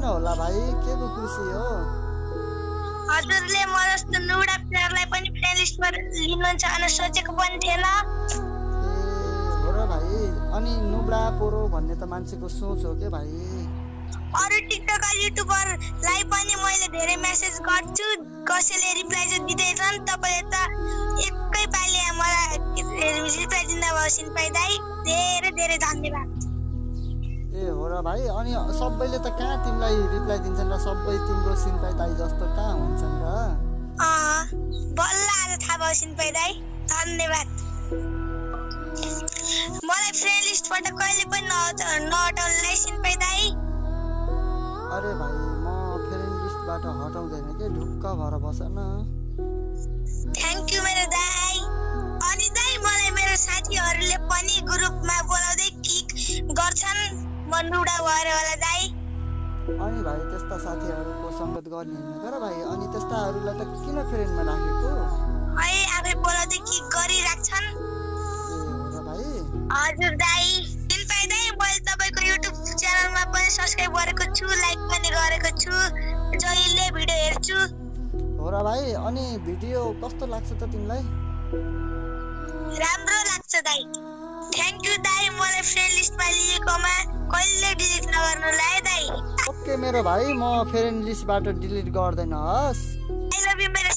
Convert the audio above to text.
होला भाइ? के को खुसी हो? हजुरले म जस्तो नुडा प्लेयरलाई पनि फ्रेन्ड लिस्टमा लिनुहुन्छ भनेर सोचेको पनि थिएन। ए हो र भाइ। अनि नुब्रा पोरो भन्ने त मान्छेको सोच हो के भाइ? अरू टिकटकर युट्युबरलाई पनि मैले धेरै मेसेज गर्छु, कसैले रिप्लाई चाहिँ दिँदैछन्। तपाईँले त एकै पालि मलाई रिप्लाई दिँदा भयो सिन्पाई दाइ, धेरै धेरै धन्यवाद। ए हो र भाइ। अनि सबैले त कहाँ तिमीलाई रिप्लाई दिन्छन् र सबै तिम्रो सिन्पाई दाइ जस्तो कहाँ हुन्छन् र? बल्ल आज थाहा भयो सिन्पाई दाइ, धन्यवाद। मलाई फ्रेन्ड लिस्टबाट कहिले पनि नहटाउनुलाई सिन्पाई दाइ। अरे भाइ म फ्रेन्ड लिस्टबाट हटाउँदैन के, ढुक्क भएर बस न। थ्याङ्क यू मेरो दाइ। अनि दाइ मलाई मेरो साथीहरूले पनि ग्रुपमा बोलाउँदै किक गर्छन्, म नुडा भएर होला दाइ। अनि भाइ त्यस्ता साथीहरूको सङ्गत गर्ने होइन तर भाइ। अनि त्यस्ताहरूलाई त किन फ्रेन्डमा राखेको? है आफै बोलाउँदै किक गरिराख्छन्। ए हो र भाइ। हजुर दाइ। सिन्पाई दाइ मैले तपाईँको युट्युब च्यानलमा पनि सब्सक्राइब गरेको छु, लाइक पनि गरेको छु, जहिले भिडियो हेर्छु। हो र भाइ। अनि भिडियो कस्तो लाग्छ त तिमीलाई? राम्रो लाग्छ दाइ। थ्याङ्क यू दाइ मलाई फ्रेन्ड लिस्टमा लिएकोमा। कहिले डिलिट नगर्नुला है दाइ। ओके मेरो भाइ, म फ्रेन्ड लिस्टबाट डिलिट गर्दैन हस्। आई लभ यु मेरो